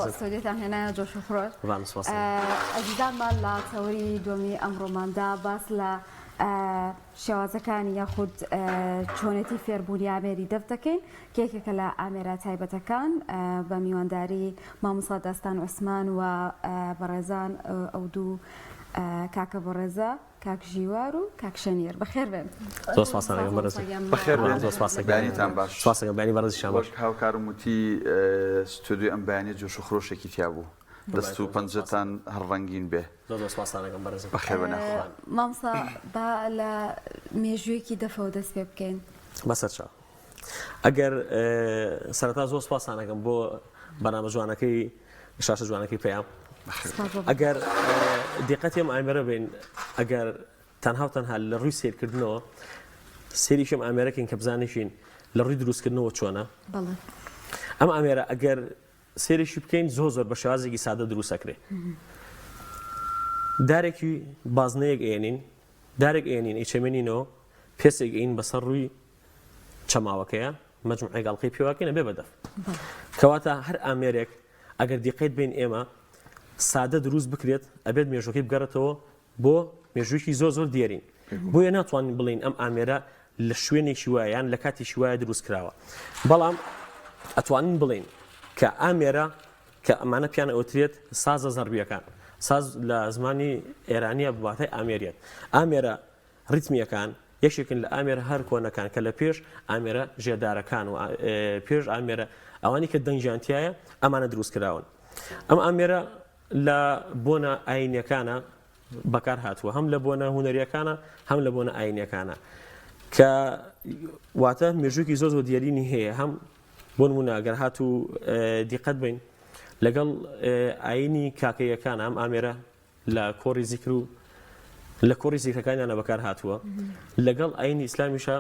استودیۆتان هێنایە جۆش و خۆش ئەزیزانمان لە تەوری دومی ئەمڕۆماندا باس لە شێوازەکانی یاخود چۆنێتی فێربوونی ئامێری دەف دەکەین کێکێکە لە ئامێرە تایبەتەکان بە میوانداری مامۆستا دەستان عوسمان و بەڕێزان ئەو دوو کاکە بەڕێزە کاک ژیوار و کاک شەنیر بەخێر بێن. بەخێربێنیتان باش بەنی بەڕێزیشان باش. هاوکارم وتی ستودیۆ ئەم بەیانێ جۆش و خۆشێکی تیا بوو. دەست و پەنجەتان هەڕەنگین بێ. بەخێر بەناخۆوان. مامۆستا با لە مێژوویەکی دەفەوە دەست پێ بکەین. بەسەر چاو. ئەگەر سەرەتا زۆر سپاسان ئەەکەم بۆ بەنامە جوانەکەی شاشە جوانەکەی پێیان. ئەگەر دیقەتیم ئامێرە بین ئەگەر تەنها تەنها لە ڕووی سیرکردنەوە سێریشم ئامێرەکەین کە بزانیشین لە ڕووی دروستکردنەوە چۆنە ئەم ئامێرە ئەگەر سێریشی بکەین زۆر بە شێوازێکی سادە دروستەکرێ دارێکی بازنەیەک ئێنین دارێک ئێنین ئیچەمێنینەوە پێسێک ئین بەسەر ڕووی چەماوەکەیە مەجموعی گاڵقی پێواکەینە بێ بەدەف کەواتە هەر ئامێرێک ئەگەر دیقەت بین ئێمە سادە دروست بکرێت ئەبێت مێژوەکەی بگەڕێتەوە بۆ مێژوویکی زۆر دیێرین بۆیە ناتوانین بڵین ئەم ئامێرە لە شوێنێکی وایەن لە کاتێکی وایە دروست کراوە بەڵام ئەتوانین بڵین کە ئامێرە کە ئەمانە پیانە ئەوترێت سازە زەربیەکان ساز لە زمانی ئێرانیە بواتای ئامێریەت ئامێرە ڕیتمیەکان یەکێکن لە ئامێرە هەر کۆنەکان کە لە پێش ئامێرە ژێدارەکان و پێش ئامێرە ئەوانی کە دەنگژانتیایە ئەمانە دروست کراون ئەم ئامێرە لە بۆنە ئاینیەکانە بەکار هاتووە هەم لە بۆنە هونەریەکانە هەم لە بۆنە ئاینیەکانە کە واتە مێژووکی زۆر دیێرینی هەیە هەم بۆ نمونە ئەگەر هاتوو دیقەت بین لەگەڵ ئاینی کاکەیەکان ئەم ئامێرە لە کۆڕی زیکر و لە کۆڕی زیکرەکانیانە بەکار هاتووە لەگەڵ ئاینی ئیسلامیشە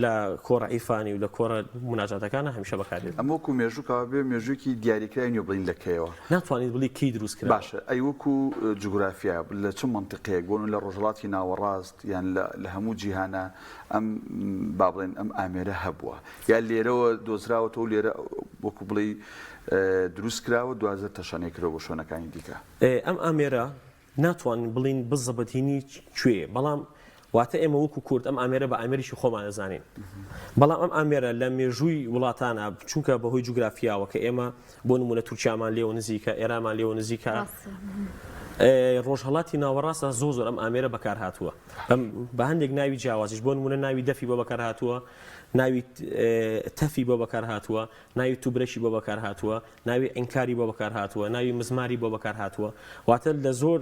لە کۆڕە عیفانی و لە کۆڕە مناجاتەکانە هەمیشە بەکارێت ئەم وەکو مێژووکەوە بێ مێژووکی دیاریکراینی و بڵین لەکەیەوە ناتوانیت بڵی کەی دروست کرد باشە ئەی وەکو جوگرافیا لە چ منطقەیەک بۆن لە ڕۆژهڵاتی ناوەڕاست یان لە هەموو جیهانە ئەم با بڵێن ئەم ئامێرە هەبووە یان لێرەوە دۆزراوەتەوە لێرە وەکو بڵێ دروست کراوە دوازە تەشانێکرەوە بۆ شوێنەکانی دیکە ئەم ئامێرە ناتوانین بڵین بزەبەتینی کوێ بەڵام واتە ئێمە وەکو کورد ئەم ئامێرە بە ئامێریشی خۆمان دەزانین بەڵام ئەم ئامێرە لە مێژووی وڵاتانە چونکە بەهۆی جوگرافیاوە کە ئێمە بۆ نمونە تورکیامان لێوە نزیکە ئێرامان لێوە نزیکە ڕۆژهەڵاتی ناوەڕاستە زۆر ئەم ئامێرە بەکار هاتووە بە هەندێک ناوی جیاوازیش بۆ نمونە ناوی دەفی بۆ بەکار هاتووە ناوی تەفی بۆ بەکار هاتووە ناوی توبرەشی بۆ بەکار هاتووە ناوی ئەنکاری بۆ بەکار هاتووە ناوی مزماری بۆ بەکار هاتووە واتە لە زۆر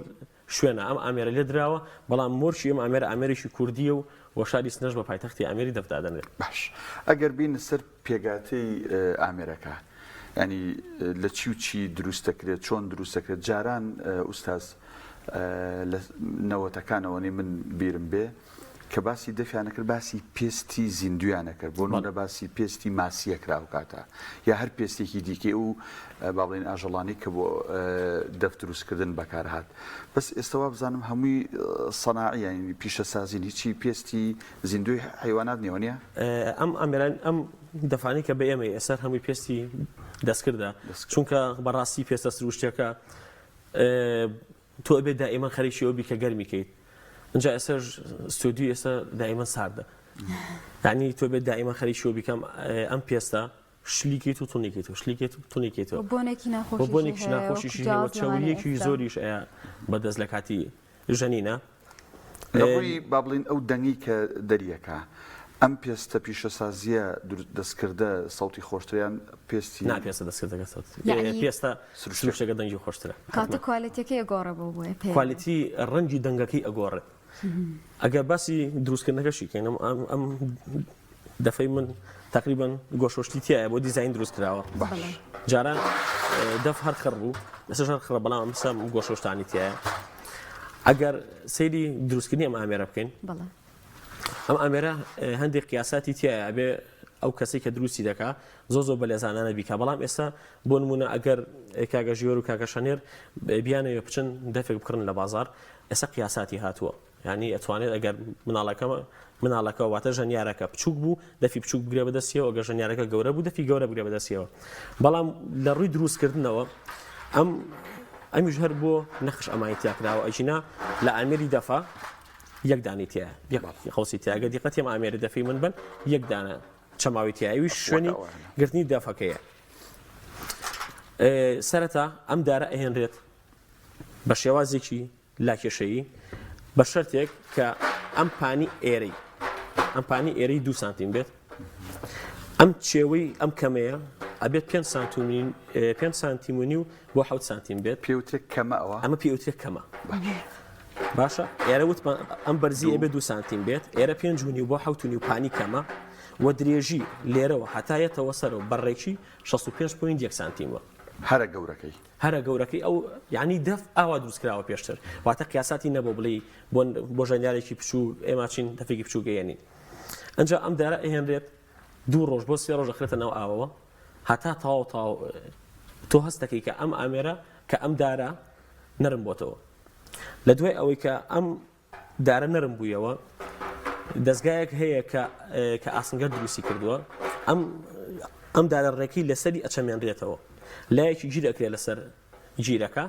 شوێنە ئەم ئامێرە لێ درراوە بەڵام مۆرشی ئەم ئامێرە ئامێریشی کوردیە و شاری سنەش بە پایتەختی ئامێری دەفتادەنێت باش ئەگەر بین سەر پێگاتەی ئامێرەکە ینی لە چی و چی دروستەکرێت چۆن دروستەکرێت جاران ئوستاز لە نەوەتەکانەوەنی من بیرم بێ کە باسی دەفیانە کرد باسی پێستی زیندویانە کرد بۆ نمونە باسی پێستی ماسیە کراوە کاتە یا هەر پێستێکی دیکە و با بڵێن ئاژەڵانی کە بۆ دەف دروستکردن بەکار هات بەس ئێستاوا بزانم هەمووی سەناعی یانی پیشەسازین هیچی پێستی زیندوی حیوانات نیوە نیە ئەم ئامێران ئەم دەفانی کە بە ئێمە ئێسەر هەمووی پێستی دەستکردە چونکە بەڕاستی پێستە سروشتەکە تۆ ئەبێ دائیمەن خەریکیەوە بی کە گەرمیکەیت اینجا ئێستا ستودیو ئێستا دائیمەن ساردە یعنی تۆ بێت دائیمەن خەریکیەوە بیکەم ئەم پێستە شلیکیت و تونیکیت و شلیکیت و تونیکیتەوە بۆنێکی ناخۆشیشی هەیە چاویەکی زۆریش ئەیە بەدەست لە کاتی ژەنینە لەڕووی با بڵین ئەو دەنگی کە دەریەکە ئەم پێستە پیشەسازیە دەستکردە سەوتی خۆشتریان پێستی پێستە دەستکردەکە پێستە سروشتەکە دەنگی خۆشترە کاتە کوالیتیەکەی ئەگۆڕە بۆ بۆیە کوالیتی ڕەنگی دەنگەکەی ئەگۆڕێت ئەگەر باسی دروستکردنەکەشی کەین ئەم دەفەی من تقریبا گۆشۆشتی تایە بۆ دیزاین دروست کراوە جاران دەف هەر خڕ بوو لەسەر هەر خڕە بەڵام ئەمسا گۆشۆشتانی تایە ئەگەر سەیری دروستکردنی ئەم ئامێرە بکەین ئەم ئامێرە هەندێک قیاساتی تایە ئەبێ ئەو کەسی کە دروستی دەکا زۆر بەلێزانانە بیکە بەڵام ئێستا بۆ نمونە ئەگەر کاگە ژیۆر و کاگە شەنێر بیانەوە بچن دەفێک بکڕن لە بازار ئێستا قیاساتی هاتووە یعنی ئەتوانێت ئەگەر مناڵەکەمە مناڵەکە واتە ژەنیارەکە بچووک بوو دەفی بچووک بگرێ بەدەستیەوە ئەگە ژەنیارەکە گەورە بوو دەفی گەورە بگرێ بەدەستیەوە بەڵام لە ڕووی دروستکردنەوە ئەمیش هەر بۆ نەخش ئەمانی تیاکراوە ئەژینا لە ئامێری دەفا یەک دانی تایە خەڵسی تیاگە دیقەتیم ئامێری دەفی من بن یەک دانە چەماوی تیاوی شوێنی گرتنی دەفەکەیە سەرەتا ئەم دارە ئەهێنرێت بە شێوازێکی لاکێشەیی بە شەرتێک کە ئەم پانی ئێرەی 2 سانتیم بێت ئەم چێوەی ئەم کەمەیە ئەبێت 5 سانتیمونی و بۆ 7 سانتیم بێت پێوتێک کەمە ئەمە پێوتێک کەمە باشە ئێرە وتمان ئەم بەرزی ئەبێت 2 سانتیم بێت ئێرە 5 و بۆ 7 و پانی کەمە و درێژی لێرەوە هەتایەتەوە سەرەوە بەڕێکی 65.1 سانتیمە هەرە گەورەکەی ئەو یعنی دەف ئاوا دروستکراوە پێشتر واتە قیاساتی نەبوو بڵێ بۆ ژەنیارێکی بچوو ئێماچین دەفێکی بچوو گەیەنین ئەنجا ئەم دارە ئەهێنرێت 2 ڕۆژ بۆ 3 ڕۆژ دەخرێتە ناو ئاوەوە هەتا تاو تۆ هەست دەکەی کە ئەم ئامێرە کە ئەم دارە نەرم بۆتەوە لە دوای ئەوەی کە ئەم دارە نەرم بوویەوە دەستگایەک هەیە کە ئاسنگەر دروستی کردووە ئەم دارە ڕێکی لەسەری ئەچەمێنرێتەوە لایەکی گیر ئەکرێت لەسەر گیرەکە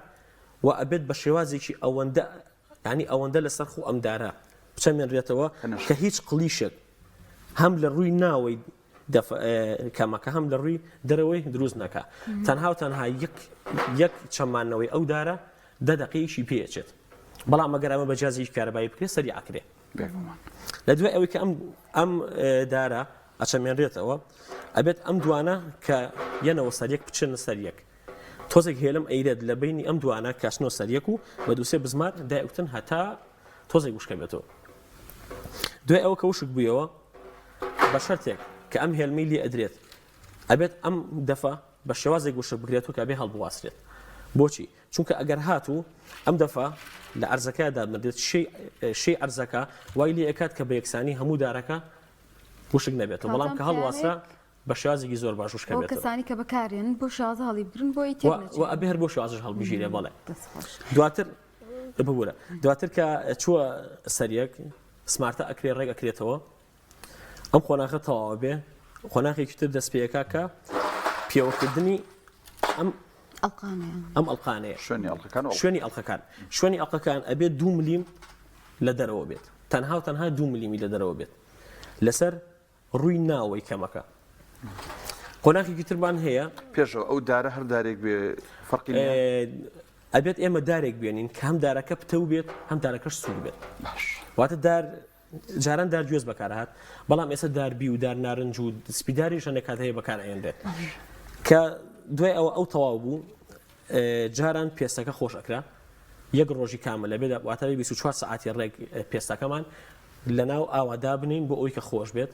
و ئەبێت بە شێوازێکی ئەوەندە لەسەر خۆ ئەم دارە بچەمێنرێتەوە کە هیچ قلیشێک هەم لە ڕووی ناوەی کەمەکە هەم لە ڕووی دەرەوەی دروست نەکە تەنها یەک چەمانەوەی ئەو دارە 10 دقیقەیەکی پێچێت بەڵام ئەگەر ئەمە بەجیازێکی کارەبایی بکرێت سەری ئاکرێ لە دوای ئەوەی کە ئەم دارە ئەچەمێنرێتەوە ئەبێت ئەم دوانە کە یەنەوە سەریەک بچنە سەریەک تۆزێک هێلم ئەیرێت لە بینی ئەم دوانە کاشنەوە سەریەک و بە دووسێ بزمار دایوتن هەتا تۆزێک وشکە بێتەوە دوای ئەوە کە وشک بوویەوە بە شەرتێک کە ئەم هێلمەی لێ ئەدرێت ئەبێت ئەم دەفە بە شێوازێک وشک بگرێت و کە بێ هەڵبواسرێت بۆچی چونکە ئەگەر هاتوو ئەم دەفە لە ئەرزەکەدا مردێت شەی ئەرزەکە وای لێ ئەکات کە بە یەکسانی هەموو دارەکە وشک نەبێتەوە بەڵام کە هەڵواسرا بە شێوازێکی زۆر باش وشکە بێتەوە کەسانی کە بەکارێن بۆ شێواز هەڵی بگرن بۆ و ئەبێ هەر بۆ شێوازش هەڵبژیرێ بەڵێ دواتر کە چووە سەریەک سمارتە ئەکرێ ڕێک ئەکرێتەوە ئەم خۆناغە تەواوە بێ خۆناغێکی تر دەست پێیەکە کە پێوەکردنی ئەم ئەڵقانەیە شوێنی ئەڵقەکان ئەبێت 2 ملیم لە دەرەوە بێت تەنها 2 ملیمی لە دەرەوە بێت لەسەر ڕووی ناوەی کەمەکە قۆناغێکی ترمان هەیە پێشەوە ئەو دارە هەر دارێک بێ فەرقی ئەبێت ئێمە دارێک بێنین کە هەم دارەکە پتە بێت هەم دارەکەش سوور بێت واتە جاران دار گوێز بەکارهات بەڵام ئێستا داربی و دار نارنج و سپیداری ژەنێکات هەیە بەکارهێنرێت کە دوای ئەو تەواو بوو جاران پێستەکە خۆش ئەکرا یەک ڕۆژی کامل لە بێدا واتە 24 ساعتی ڕێک پێستەکەمان لەناو ئاوادا بنین بۆ ئەوی کە خۆش بێت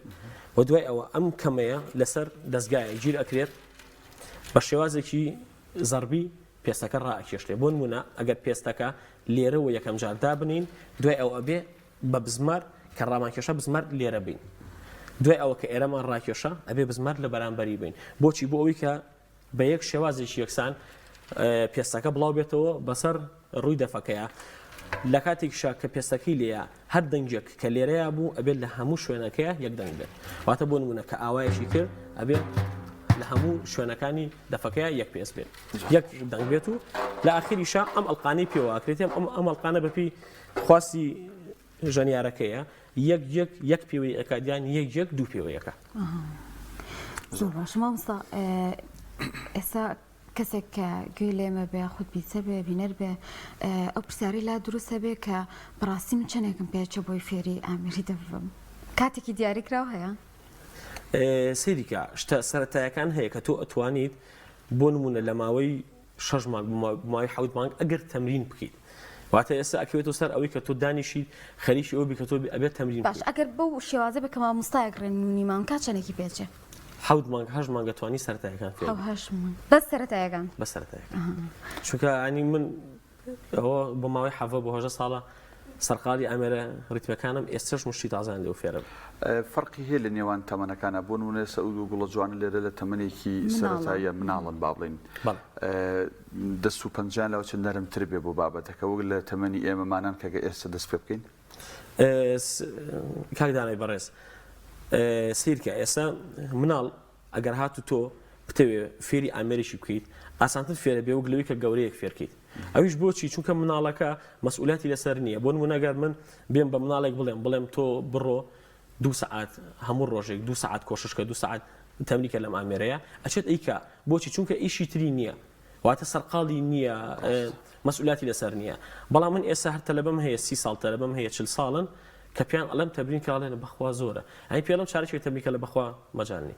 و دوای ئەوە ئەم کەمەیە لەسەر دەستگایە گیر ئەکرێت بە شێوازێکی زەربی پێستەکە ڕائکێشتێ بۆ نمونە ئەگەر پێستەکە لێرەوە یەکەم جار دابنین دوای ئەو ئەبێ بە بزمار کە ڕامانکێشە بزمار لێرە بین دوای ئەوە کە ئێرەمان ڕاکێشە ئەبێ بزمار لە بەرامبەری بین بۆچی بۆ ئەوی کە بە یەک شێوازێکی یەکسان پێستەکە بڵاو بێتەوە بەسەر ڕووی دەفەکەیە لە کاتێکشا کە پێستەکەی لێیە هەر دەنگێک کە لێرەیە بوو ئەبێت لە هەموو شوێنەکەیە یەک دەنگ بێت واتە بۆ نمونە کە ئاوایەکی کرد ئەبێت لە هەموو شوێنەکانی دەفەکەیە یەک پێس بێت یەک دەنگ بێت و لە ئاخریشا ئەم ئەڵقانەی پێوەکرێت ئەم ئەڵقانە بەپی خواستی ژەنیارەکەیە یەک پێوەی ئەکادیان یەک 2 پێوەیەکە زۆر باش مامۆستا ئێستا کەسێک کە گوێی لێمە بێ خودت بیسە بێ بینەر بێ ئەو پرسیاری لا دروستە بێ کە بەڕاستی من چەندێکم پێچە بۆی فێری ئامێری دەبم کاتێکی دیاریکراو هەیە سەیریکە شتە سەرەتایەکان هەیە کە تۆ ئەتوانیت بۆ نمونە لە ماوەی 6 مانگ ماوەی 7 مانگ ئەگەر تەمرین بکەیت واتە ئێستا ئەکەوێتەوە سەر ئەوەی کە تۆ دانیشی خەریکی ئەوە بی کە تۆ ئەبێت تەمرین باش ئەگەر بەو شێوازە بە کە مامۆستایەک ڕێنمونی مام کات چەندێکی پێچێ 7 مانگ 8 مانگ دەتوانی سەرەتایەکان فێر بەس سەرەتایەکان بە سەرەتایەکان چونکە ئەنی من ئەوە بۆ ماوەی 7 بۆ 8 ساڵە سەرقاڵی ئەمێرە ڕیتمەکانم ئێستش مشتی تازان لێو فێرم فەرقی هەیە لە نێوان تەمەنەکانە بۆ نمونە سەعود و گوڵە جوانە لێرە لە تەمەنێکی سەرەتاییە مناڵن با بڵێن دەست و پەنجیان لەوە چەند نەرمتر بێ بۆ بابەتەکە وەک لە تەمەنی ئێمەمانان کە ئێستا دەست پێ بکەین کاکدانەی بەڕێز سیرکە ئێستا مناڵ ئەگەر هاتو تۆ بتەوێ فێری ئامێریشی بکەیت ئاسانتر فێرە بێ و گلەوەی کە گەورەیەک فێرکەیت ئەویش بۆچی چونکە مناڵەکە مەسئولیاتی لەسەر نییە بۆ نمونەگەر من بێم بە مناڵێک بڵێم تۆ بڕۆ 2 ساعات هەموو ڕۆژێک 2 ساعات کۆششکە 2 ساعات تەمریکە لەم ئامێرەیە ئەچێت ئەیکا بۆچی چونکە ئیشی تری نییە واتە سەرقاڵی نییە مەسئولیاتی لەسەر نییە بەڵام من ئێستا هەر تەلەبەم هەیە 30 ساڵ تەلەبەم هەیە 40 ساڵن کە پێیان ئەڵێم تەمرین کاڵێنە بەخوا زۆرە ئەی پێڵم چارێکی تەمریکە لە بەخوا مەجاننی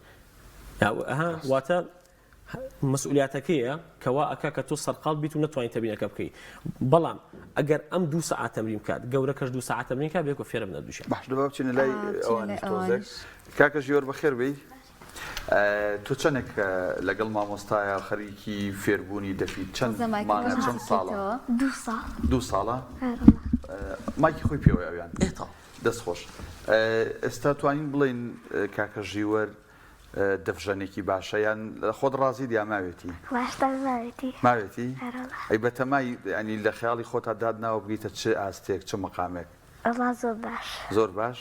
واتە مەسئولیاتەکەیە کەوا ئەکا کە تۆ سەرقاڵ بیت و نەتوانین تەمرینەکە بکەیت بەڵام ئەگەر ئەم 2 ساعات تەمرین بکات گەورەکەش 2 ساعات تەمرین کات بێکۆ فێرە بنە دووشە باش دەبا بچینە لای ئەوانش تۆزێک کاکە ژیۆر بەخێر بی تۆ چەندێک لەگەڵ مامۆستایە خەریکی فێربوونی دەفیت چەند مانە چەند ساڵە 2 ساڵە مایکی خۆی پێوە ئەویان دەست خۆش ئێستا توانین بڵین کاکە ژیوەر دەفژەنێکی باشە یان خۆت ڕازی یا ماوێتی ماوێتی ئەی بەتەمای ینی لە خیاڵی خۆتا دادناوە بگیتە چ ئاستێک چ مقامێک زۆر باش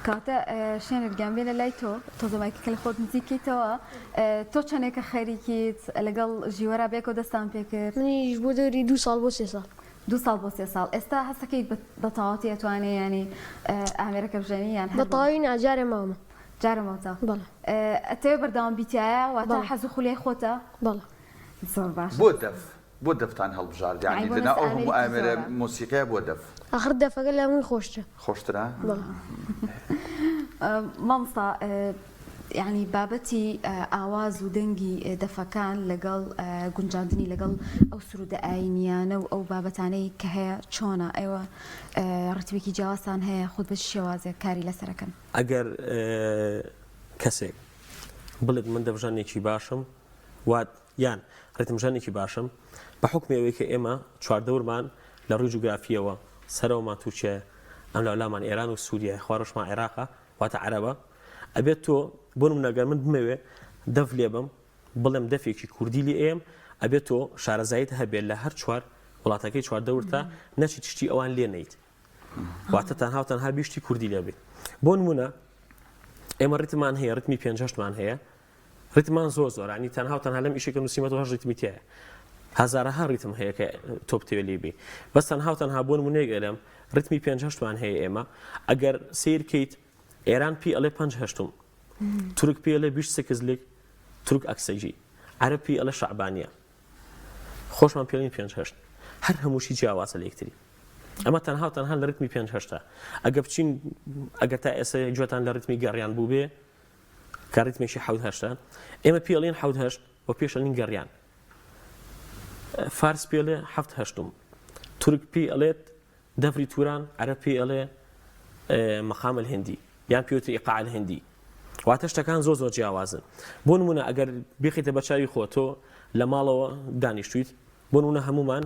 کاتە شوێنت گیانبێنە لای تۆ زەمایکە کە لە خۆت نزیکیتەوە تۆ چەندێکە خەریکیت لەگەڵ ژیوەرا بێکەوە دەستان پێ کرد منیش بۆ دەوری 2 ساڵ بۆ 3 ساڵ 2 ساڵ بۆ 3 ساڵ ئێستا هەستەکەیت بە تەواوەتی ئەتوانێ ینی ئامێرەکە بژێنی یان بە تەواوی ناجارێ ماومە جارەمەوە بەڵێ ئەتەوێ بەردەوام بیتایە واتە حەز و خولیای خۆتە بەڵێ زۆر باش بۆ دەفتان هەڵبژارد یعنی لەنا ئەو هەموو ئامێرە مۆسیقەیە بۆ دەف آخر دەفەکە لە هەمووی خۆشتە خۆشترە مامستا یعنی بابەتی ئاواز و دەنگی دەفەکان لەگەڵ گونجاندنی لەگەڵ ئەو سرودە ئاینیانە و ئەو بابەتانەی کە هەیە چۆنە ئێوە ڕتبێکی جیاوازان هەیە خۆت بە شێوازێک کاری لەسەرەکەن ئەگەر کەسێک بڵێت من دەبژانێکی باشم وات یان ڕێتمژانێکی باشم بە حکمەوەی کە ئێمە چواردەورمان لە ڕووی جوگرافیەوە سەرەوەمان تووچێ ئەم لەولامان ئێران و سووریە خوارشمان عێراقە واتە عەرەبە ئەبێت تۆ بۆ نمونەگەر من بمەوێ دەف لێ بم بڵێم دەفێکی کوردی لێ ئێم ئەبێت تۆ شارەزایت هەبێت لە هەر چوار وڵاتەکەی چواردەورتە نەچی تشتی ئەوان لێ نەیت واتە تەنها و تەنها بیشتی کوردی لێ بێت بۆ نمونە ئێمە ڕیتمان هەیە ڕتمی 5-8مان هەیە ڕیتمان زۆر ینی تەنها و تەنها لەم ئیشێکە نووسیمەوە هەژ ڕیتمی تایە هەزارەها ڕیتم هەیە کە تۆ بتەوێت لێ بێ بەس تەنها و تەنها بۆ نمونەیەک ئەلێم ڕتمی 5-8مان هەیە ئێمە ئەگەر سیرکەیت ئێران پێی ئەڵێ 5-8 تورک پێ ئەڵێ 28 تورک ئەکسەجی عەرەب پێی ئەڵێ شەعبانیە خۆشمان پێڵین 5-8 هەر هەمووشی جیاوازە لە یەکتری ئەمە تەنها و تەنها لە ڕتمی 5-8 ئەگە بچین ئەگەر تا ئێستا گوێتان لە ڕتمی گەڕیان بوو بێ کە ڕتمێکی 7-8 ئێمە پێ ئەڵێن 7-8 و پێش ئەڵین گەڕیان فارس پێ ئەڵێ 7-8 تورک پێی ئەڵێت دەفری توران عەرەب پێی ئەڵێ مەقام الهندی یان پێوتری ئیقاع الهندی واتە شتەکان زۆر جیاوازن بۆ نمونە ئەگەر بخیتە بە چاوی خۆتۆ لە ماڵەوە دانیشتویت بۆ نمونە هەمومان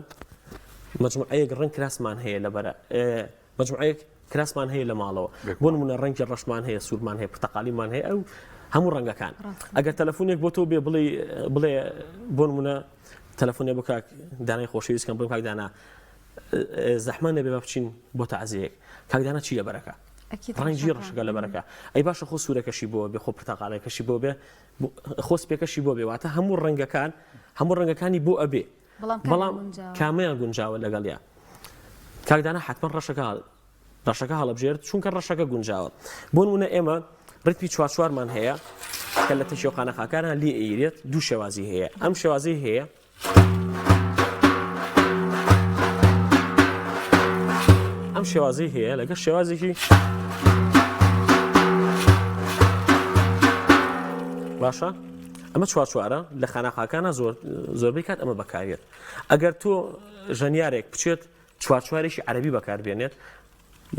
مەجموعەیەک ڕەنگ کراسمان هەیە لەبەرە مەجموعەیەک کراسمان هەیە لە ماڵەوە بۆ نمونە ڕەنگی ڕەشمان هەیە سوورمان هەیە پرتەقالیمان هەیە ئەو هەموو ڕەنگەکان ئەگەر تەلەفۆنێک بۆ تۆ بێ بڵێ بۆ نمونە تەلەفۆنێ بۆ کاک دانای خۆشەویستکەم بڵێم کاک دانا زەحمە نەبێ بە بچین بۆ تەعزیەک کاک دانا چی لەبەرەکە ڕەنگی ڕەشەکە لەبەرەکە ئەی باشە خۆ سوورەکەشی بۆ بێ خۆ پرتەقالێکەشی بۆ بێ خۆ سپێکەشی بۆ بێ واتە هەموو ڕەنگەکانی بۆ ئەبێ بەڵام کامیان گونجاوە لەگەڵیا کاکدانە حتمما ڕەشەکە هەڵەبژێرت چونکە ڕەشەکە گونجاوە بۆ نمونە ئێمە ڕتمی 4-4مان هەیە کە لە تەشیۆخانەخاکانە لێ ئەیرێت دوو شێوازی هەیە ئەم شێوازی هەیە ئەم شێوازی هەیە لەگەڵ شێوازێکی باشە ئەمە 4-4 لە خانەخاکانە زۆربەی کات ئەمە بەکارێت ئەگەر تۆ ژەنیارێک بچێت 4-4ێکی عەرەبی بەکاربێنێت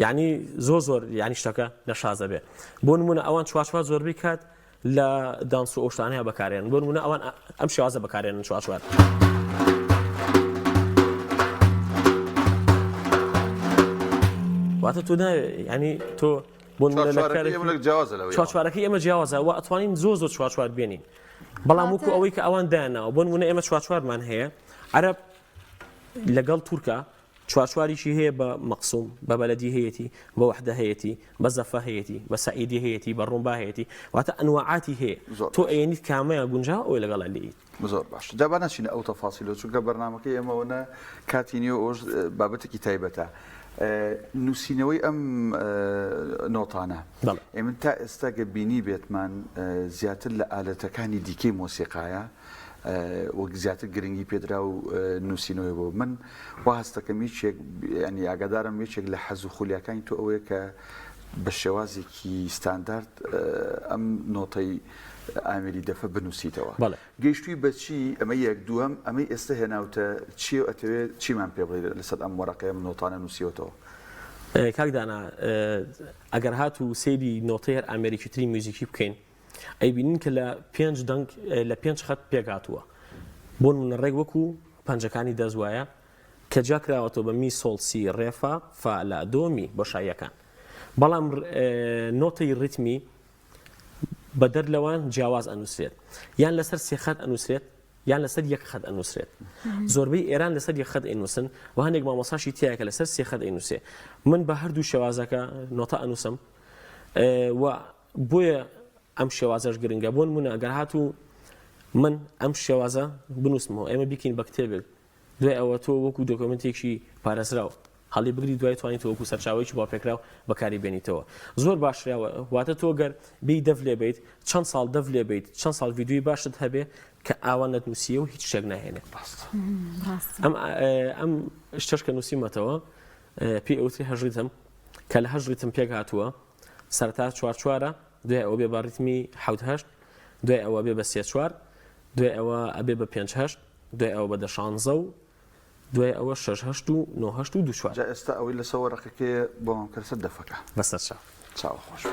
یعنی زۆر یعنی شتەکە نەشازە بێ بۆ نمونە ئەوان 4-4 زۆربەی کات لە دانس و ئۆشتانەیە بەکارێنن بۆ نمونە ئەوان ئەم شێوازە بەکارێنن 4-4 واتە تۆ ینی تۆ بۆ چوارچوارەکەی ئێمە جیاوازە و ئەتوانین زۆر 4-4 بێنین بەڵام وەکو ئەوەی کە ئەوان دایانەوە بۆ نمونە ئێمە 4-4مان هەیە عەرەب لەگەڵ تورکە چوارچواریشی هەیە بە مەقسوم بە بەلەدی هەیەی بە وحدە هەیەی بە زەفە هەیەی بە سەعیدی هەیەی بە ڕوومبا هەیەی واتە ئەنواعاتی هەیە تۆ ئەیەنیت کامەیە گونجا ئەوی لەگەڵ لێیت زۆر باش دابا ناچینە ئەو تەفاسیلە چونکە بەرنامەکەی ئێمەوەنە کاتی نیوە ئەوش بابەتێکی تایبەتە نووسینەوەی ئەم نۆتانە ئێمە تا ئێستا گە بینی بێتمان زیاتر لە ئالەتەکانی دیکەی مۆسیقایە وەک زیاتر گرنگی پێدرا و نووسینەوەی بۆ من وا هەستەکەم هیچێک ینی ئاگادارم یەکێک لە حەز و خولیاکانی تۆ ئەوەیە کە بە شێوازێکی ستاندارد ئەم نۆتەی ئامێری دەفە بنووسیتەوە گەیشتووی بەچی ئەمە یەک دووەم ئەمەی ئێستا هێناوتە چی ئەتەوێت چیمان پێ بڵێ لەسەر ئەم وەرەقەیە نۆتانە نووسیوەتەوە کاکدانا ئەگەر هات و سەیری نۆتەی هەر ئامێریکیتری میوزیکی بکەین ئەیبینین کە لە 5 دەنگ لە 5 خەت پێکاتووە بۆ نمونەڕێک وەکو پەنجەکانی دەزوایە کە جا کراوەتەوە بە می سۆڵ سی ڕێفا فا لە دۆمی بۆ شایەکان بەڵام نۆتەی ڕیتمی بە دەرلەوان جیاواز ئەنووسرێت یان لەسەر سێ خەت ئەنووسرێت یان لەسەر یەک خەت ئەنووسرێت زۆربەی ئێران لەسەر یەک خەت ئەنووسن و هەندێک مامۆساشی تایە کە لەسەر سێ خەت ئەنووسێ من بە هەردوو شێوازەکە نۆتە ئەنووسم و بۆیە ئەم شێوازەش گرنگە بۆ نمونە ئەگەر هاتوو من ئەم شێوازە بنووسمەوە ئێمە بیکەین بە کتێبێک دوای ئەوە تۆ وەکو دۆکۆمنتێکی پارێزراوە هەڵی بگری دوای توانیت وەکو سەرچاوەیەکی بۆ پێکراو بەکاری بێنیتەوە زۆر باشراوە واتە تۆ گەر بی دەف لێ بیت چەند ساڵ دەف لێ بیت چەند ساڵ ڤیدیۆی باشت هەبێ کە ئاوان نەتنووسیە و هیچ شتێک ناهێنێت ئەم شتەش کە نووسیمەتەوە پێی ئەوتری هەژریتم کە لە هەژریتم پێک هاتووە سەرتا چوارچوارە دوای ئەوە بێ بە ڕیتمی حەوت هەشت دوای ئەوە بێ بە سێ چوار دوای ئەوە ئەبێ بە پێنج هەشت دوای ئەوە بە دەشانزە و دوای ئەوە شەش هەشت و نۆ هەشت و دو چوار جا ئێستا ئەوەی لەسەر وەرەقەکەیە بۆ مام کەسە دەفەکە بەسەر چاو چاوە خۆش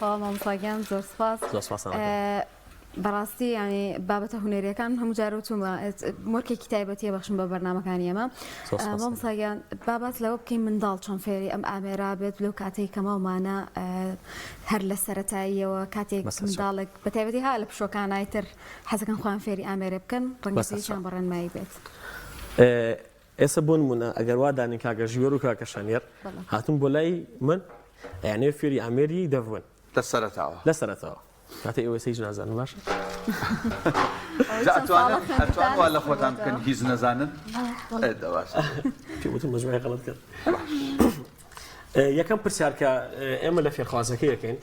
خۆ مامۆستاگیان زۆر سپاس زۆر سپاس بەڕاستی ینی بابەتە هونەریەکان هەموو جار وچوومە مۆرکێکی تایبەتیە بەخشم بە بەرنامەکانی ئەمە مامۆستاگیان بابەت لەوە بکەین منداڵ چۆن فێری ئەم ئامێرا بێت لەو کاتێک کەماومانە هەر لە سەرەتاییەوە کاتێک منداڵێک بە تایبەتی ها لە پشۆکانای تر حەزەکەن خۆیان فێری ئامێرە بکەن ڕەنگەسییان بەڕێنمایی بێت. ئێستا بۆ نمونە ئەگەر وا دانین کاگە ژیوەر و کاکە شانێر هاتون بۆ لای من یانێ فێری ئامێری دەبوون لە سەرەتەوە کاتە ئێوە سەیج نازانن باشە ئەتوانوا لە خۆتان بکەن هیچ نەزانن پێوتم مەجموعی غەڵەت کرد. یەکەم پرسیارکە ئێمە لە فێرخوازەکە یەکەین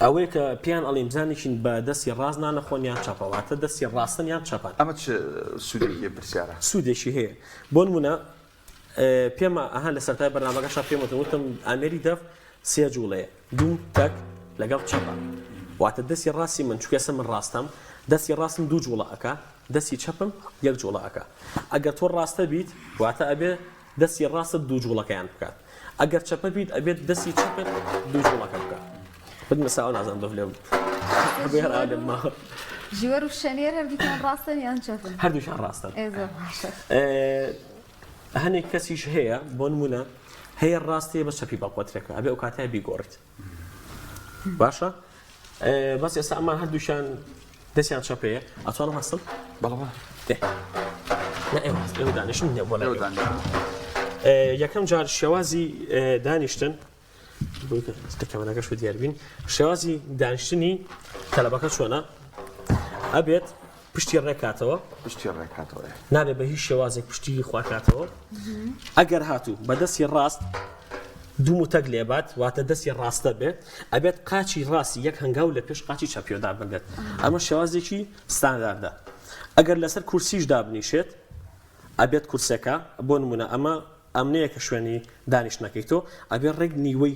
ئەوەیە کە پیان ئەڵێم بزانێکین بە دەستی ڕاست نانەخۆن یان چاپەواتە دەستی ڕاستن یان چاپان. ئەمە چ سوودێکی پرسیارە؟ سوودێکی هەیە بۆ نمونە پێمە ئەهان لە سەرتای بەرنامەکەشا پێمەوتم ئامێری دەف سێ جوڵەیە دوو تەک لەگەڵ چاپان واتە دەستی ڕاستی من چکەسە من ڕاستم دەستی ڕاستم دوو جوڵە ئەکا دەستی چەپم یەک جوڵە ئەکا ئەگەر تۆ ڕاستە بیت واتە ئەبێ دەستی ڕاستە دوو جوڵەکەیان بکات ئەگەر چەپە بیت ئەبێت دەستی چەپت دوو جوڵەکە بکات بدمەساوە نازانم دۆ لێ هەر ئادەم ما ژیوەر و شەنێر هەردووکیان ڕاستن یان چەپن؟ هەردووشیان ڕاستن. هەنێک کەسیش هەیە بۆ نمونە هەیە ڕاستیە بە چەپی بەڵقوترێکە ئەبێ ئەو کاتای بیگۆڕیت باشە بەس ئێستا ئەمان هەردووشیان دەستیان چەپەیە ئەتوانم هەستم بەڵێ ئێوە دانیشتم نییە بۆ یەکەم جار شێوازی دانیشتن کەمەنەکەش دیاربین شێوازی دانیشتنی تەلەبەکە چۆنە ئەبێت پشتی ڕێکاتەوە نابێت بە هیچ شێوازێک پشتی خواکاتەوە ئەگەر هاتوو بە دەستی ڕاست دوو متەک لێبات واتە دەستی ڕاستە بێت ئەبێت قاچی ڕاستی یەک هەنگاو لە پێش قاچی چەپیۆدا بنێت ئەمە شێوازێکی ستانداردە. ئەگەر لەسەر کورسیش دابنیشێت ئەبێت کورسەکە بۆ نمونە ئەمنەیە کە شوێنی دانیشتنەکەی تۆ ئەبێت ڕێک نیوەی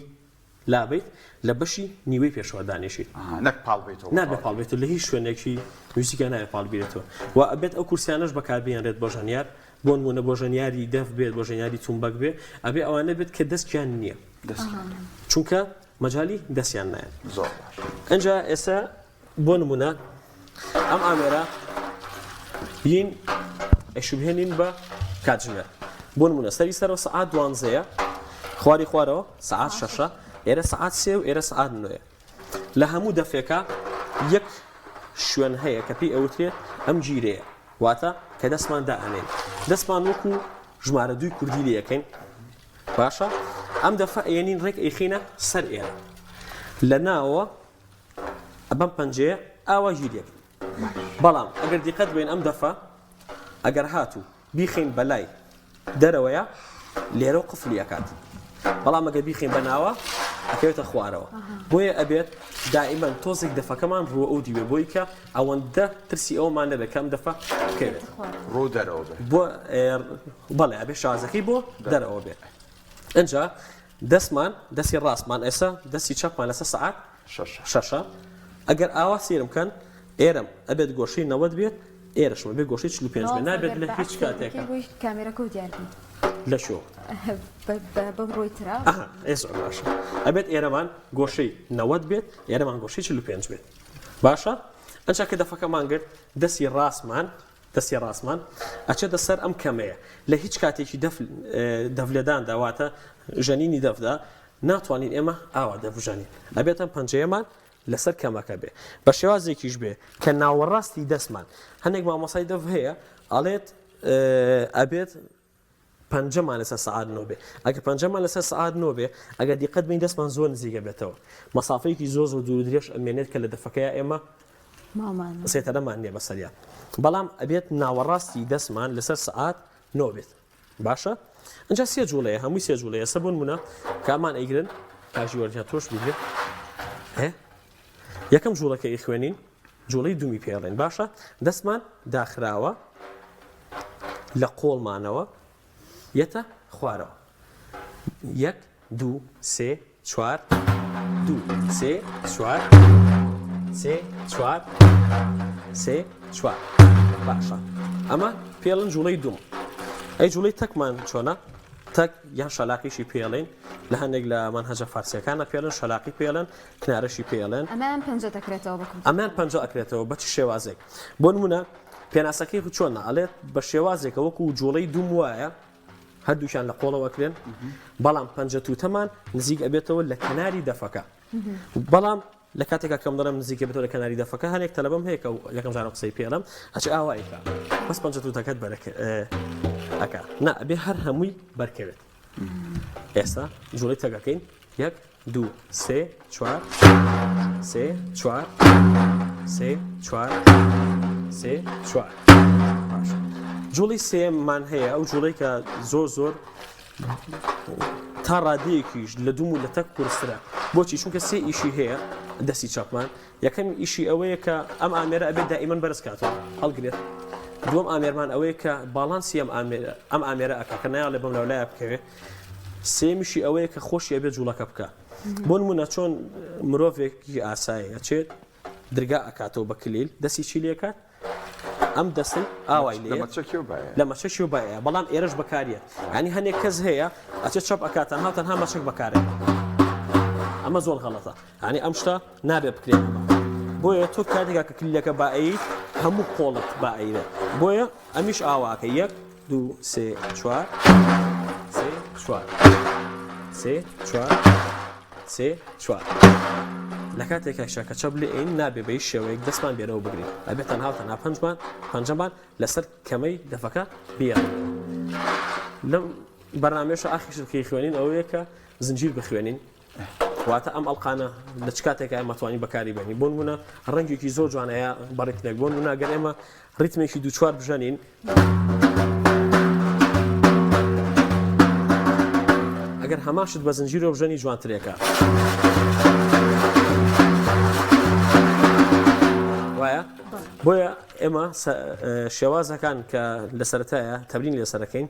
لابیت لە بەشی نیوەی پێشەوە دانیشیت نابێت پاڵبێتەوە لە هیچ شوێنێکی ویسیکە نایە پاڵبیرێتەوە و ئەبێت ئەو کورسیانەش بەکاربیێنرێت بۆ ژەنیار بۆ نمونە بۆ ژەنیاری دەف بێت بۆ ژەنیاری تومبەک بێ ئەبێ ئەوانە بێت کە دەستیان نییە چونکە مەجای دەستیان نایە. ئەنجا ئێستا بۆ نمونە ئەم ئامێرە هین ئەشوبهێنین بە کاتژمێر بۆ نمونە سەری سەرەوە سەعات 12ەیە خواری خوارەوە سەعات 6 ئێرە سەعات 3 و ئێرە سەعات 9 لە هەموو دەفێکە یەک شوێن هەیە کە پێی ئەوترێت ئەم گیرەیە واتە کە دەستمان دائەنێن دەستمان وەکو ژمارە 2 کوردی لە یەکەین باشە ئەم دەفە ئێنین ڕێک ئەیخینە سەر ئێرە لە ناوە ئەبەم پەنجەیە ئاوا گیرێک بەڵام ئەگەر دیقەت بێن ئەم دەفە ئەگەر هاتوو بیخین بەلای دەرەوەیە لێرە و قفلی ئەکات بەڵام ئەگەر بیخین بە ناوە ئەکەوێتە خوارەوە بۆیە ئەبێت دائیمەن تۆزێک دەفەکەمان ڕوە ئەو دیوێ بۆی کە ئەوەندە ترسی ئەومان نەبێت کەم دەفە بکەوێت ڕوو دەرەوە بۆ بەڵێ ئەبێ شازەکەی بۆ دەرەوە بێت. ئەنجا دەستمان دەستی ڕاستمان ئێستا دەستی چەپمان لەسەر سەعات 6 ئەگەر ئاوا سێرم کەن ئێرەم ئەبێت گۆشەی 90 بێت ئێرەشمە بێت گۆشەی 45 بێت نابێت لە هیچ کاتێکە کامێرەکە و دیاربی لە شۆ بەم ڕۆی ترا باشە ئەبێت ئێرەمان گۆشەی 90 بێت ئێرەمان گۆشەی 45 بێت باشە ئەنجا کە دەفەکەمان گرت دەستی ڕاستمان ئەچێتە سەر ئەم کەمەیە لە هیچ کاتێکی دەفلێدان داواتە ژەنینی دەفدا ناتوانین ئێمە ئاوا دەبژەنین ئەبێتە پەنجەیەمان لەسەر کەمەکە بێ بە شێوازێکیش بێ کە ناوەڕاستی دەستمان هەندێک مامۆسای دەف هەیە ئەڵێت ئەبێت پەنجەمان لەسەر سەعات 9 بێ ئەگەر پەنجەمان لەسەر سەعات 9 بێ ئەگەر دیقەت بین دەستمان زۆر نزیکە بێتەوە مەسافەیەکی زۆر دوور درێژ ئەمێنێت کە لە دەفەکەیە ئێمە سێتەرەمان نییە بەسەریان بەڵام ئەبێت ناوەڕاستی دەستمان لەسەر سەعات 9 بێت باشە ئەنجا سێ جوڵەیە هەمووی سێ جوڵەیە سە بوون منە کامان ئەیگرن کاژی وەرجیا تۆش بگرێت یەکەم جوڵەکە ئیخوێنین جوڵەی دومی پێڕێن باشە دەستمان داخراوە لە قۆڵمانەوە یەتە خوارەوە 1 2 3 4 2 3 4 3 4 3 4 باشە ئەمە پێڵن جوڵەی دوم ئەی جوڵەی تەکمان چۆنە تەک یان شەلاقیشی پێڵێن لە هەندێک لە مانهەجە فارسیەکانە پێڵێن شەلاقی پێڵێن کنارەشی پێڵێن ئەمان پەنجە دەکرێتەوە بکەم ئەمان پەنجە ئەکرێتەوە بەچی شێوازێک بۆ نمونە پێناسەکەی چۆنە ئەڵێت بە شێوازێکە وەکو جوڵەی دوم وایە هەردووشان لە قۆڵەوەکرێن بەڵام پەنجە تووتەمان نزیک ئەبێتەوە لە کەناری دەفەکە بەڵام لە کاتێکا کەم دەڵم نزیکە بێتەوە لە کەناری دەفەکە هەنێک تەلەبم هەیە کە یەکەم جارە قسەی پێڵم ئەچ ئاوایکە بەس پەنجە تووتەکەت ئەکا نا ئەبێ هەر هەمووی بەرکەوێت ئێستا جوڵەی تەگەکەین 1 2 3 4 3 4 3 4 3 4 جوڵی سێمان هەیە ئەو جوڵەی کە زۆر تا ڕادەیەکیش لە دوم و لە تەک قورسرە بۆچی چونکە سێ ئیشی هەیە دەستی چاپمان یەکەم ئیشی ئەوەیە کە ئەم ئامێرە ئەبێت دائیمەن بەرز کاتەوە هەڵگرێت دووەم ئامێرمان ئەوەیە کە باڵانسی ئەم ئامێرە ئەکا کە نایڵێ بەم لەولایە بکەوێت سێمیشی ئەوەیە کە خۆشی ئەبێت جوڵەکە بکە بۆ نمونە چۆن مرۆڤێکی ئاسایە ئەچێت درگا ئەکاتەوە بە کلیل دەستی چی لێکات ئەم دەستن ئاوای لە مەچەکی و باە بەڵام ئێرەش بەکاریە ینی هەنێک کەس هەیە ئەچێت چاپ ئەکاتەن هاوتەنها مەچەک بەکارێت ئەمە زۆر غەڵەتە ینی ئەم شتە نابێ بکرێنەوە بۆیە تۆ کاتێکا کە کلیلەکە باعیت هەموو قۆڵت باعیرە بۆیە ئەمیش ئاواکە 1 2 3 4 3 4 3 4 لە کاتێکا شەکە چەپ لێ ئین نابێ بەی شێوەیەک دەستمان بێنەوە بگرین ئەبێ تەنها تەنها پەنجەمان لەسەر کەمەی دەفەکە بیان لەم بەرنامێشە ئاخیشکی خوێنین ئەوەیە کە زنجیر بخوێنین واتە ئەم ئەڵقانە لە چ کاتێکە مەتوانی بەکاری بێنی بۆ نمونە ڕەنگێکی زۆر جوانەیە بەڕێکنێک بۆ نمونە گەر ئێمە ڕیتمێکی 2-4 بژەنین ئەگەر هەماشت بە زنجیرۆ بژەنی جوانترێکە وایە بۆیە ئێمە شێوازەکان کە لە سەرەتایە تەمرین لێسەرەکەین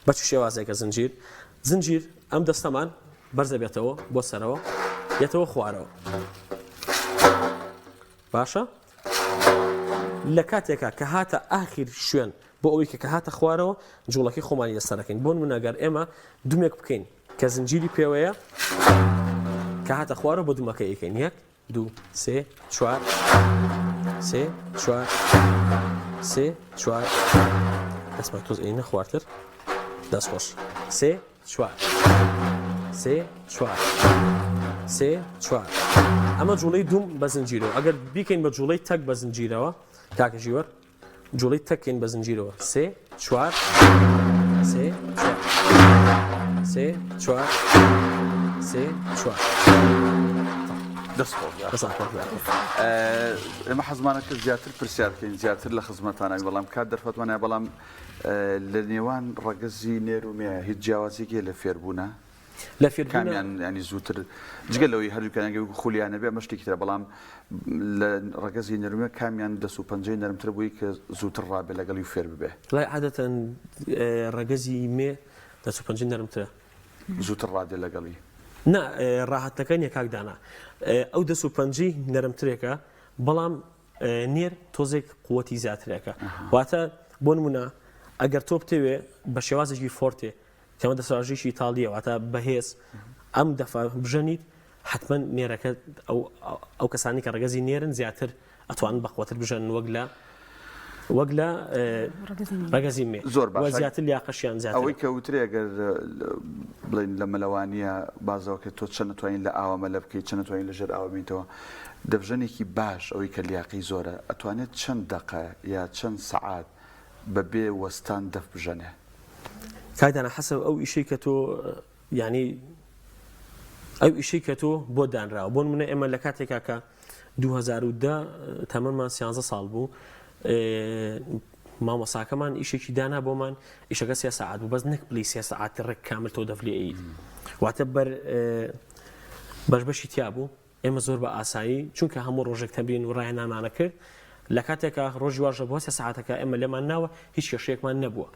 بەچ شێوازێکە زنجیر ئەم دەستەمان بەرزە بێتەوە بۆ سەرەوە بێتەوە خوارەوە باشە لە کاتێکە کە هاتە ئاخیر شوێن بۆ ئەوەی کە هاتە خوارەوە جوڵەکەی خۆمانی لەسەرەکەین بۆ نمونەگەر ئێمە دومێک بکەین کە زنجیری پێوەیە کە هاتە خوارە بۆ دومەکە ئەیکەین 1 2 3 4 3 4 3 4 دەستمان تۆز ئەینە خوارتر دەستخۆش 3 4 3 4 3 4 ئەمە جوڵەی دوم بە زنجیرەوە ئەگەر بیکەین بە جوڵەی تەک بە زنجیرەوە کاکە ژیوەر جوڵەی تەکەین بە زنجیرەوە 3 4 3 4 3 4 3 4 ئێمە حەزمانەکە زیاتر پرسیارکەین زیاتر لە خزمەتانە بەڵام کات دەرفەتوانە بەڵام لە نێوان ڕەگەزی نێرومێ هیچ جیاوازێکی لە فێربوونە لە فێربوون ینی زووتر جگەلەوەی هەردووکانەگە خولیانە بێ مەشتێکی ترە بەڵام لە ڕەگەزی نەرمە کامیان دەست و پەنجەی نەرمتر بووی کە زووتر ڕابێ لەگەڵی فێر ببێ لای عادەتەن ڕەگەزی مێ دەست و پەنجەی نەرمترە زووتر ڕادێ لەگەڵی نا ڕاحەتەکە یەکاکدانا ئەو دەست و پەنجەی نەرمترێکە بەڵام نێر تۆزێک قووەتی زیاترێکە واتە بۆ نمونە ئەگەر تۆ بتەوێ بە شێوازێکی فۆرتێ کەمە دەسڕژیشی ئیتاڵیە واتە بەهێز ئەم دەفا بژەنیت حتمما نێرەکە ئەو کەسانی کە ڕەگەزی نێرن زیاتر ئەتوانن بەخواتر بژەن وەک لە ڕەگەزی مێ زۆر باش زیاتر لیاقەشیان زیاتر ئەوەی کەوترێ ئەگەر بڵین لە مەلەوانیە بازەوەکە تۆ چەند نتوانین لە ئاوامە لە بکەیت چەند نتوانین لەژێر ئاوە بینیتەوە دەبژەنێکی باش ئەوەی کە لیاقی زۆرە ئەتوانێت چەند دقە یا چەند سەعات بەبێ وەستان دەف بژەنێ کایدانە حەسەب ئەو ئیشەی کە تۆ ینی ئەو ئیشەی کە تۆ بۆ دانراوە بۆ منە ئێمە لە کاتێکا کە 2010 تەمەمان 13 ساڵ بوو مامۆساکەمان ئیشێکی دانا بۆمان ئیشەکە 3 ساعات بوو بەس نەک بڵی 3 ساعات ڕێک کامل تۆ دەفلی ئەیت واتە بەشبەشی تیا بوو ئێمە زۆر بە ئاسایی چونکە هەموو ڕۆژێک تەمرین و ڕای نامانە کرد لە کاتێکە ڕۆژی واژە بۆ 3 ساعتەکە ئێمە لێمان ناوە هیچ کێشەیەکمان نەبووە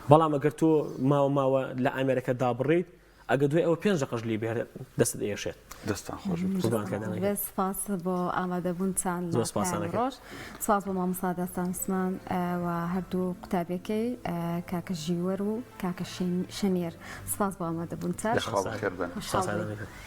بەڵام ئەگەر تۆ ماوە لە ئەمریکا دابڕیت ئەگە دوێ ئەوە 5 قەش لی بێ دەست دەیەشێت دەستان خۆش قوربانکردنەکە. سپاس بۆ ئامادەبوونتان زۆر سپاسانەکە. ڕۆژ سپاس بۆ مامۆستا دەستان عوسمان و هەردوو قوتابیەکەی کاکە ژیوەر و کاکە شەنێر سپاس بۆ ئامادەبوونتان. خێر بن. سپاسانەکە.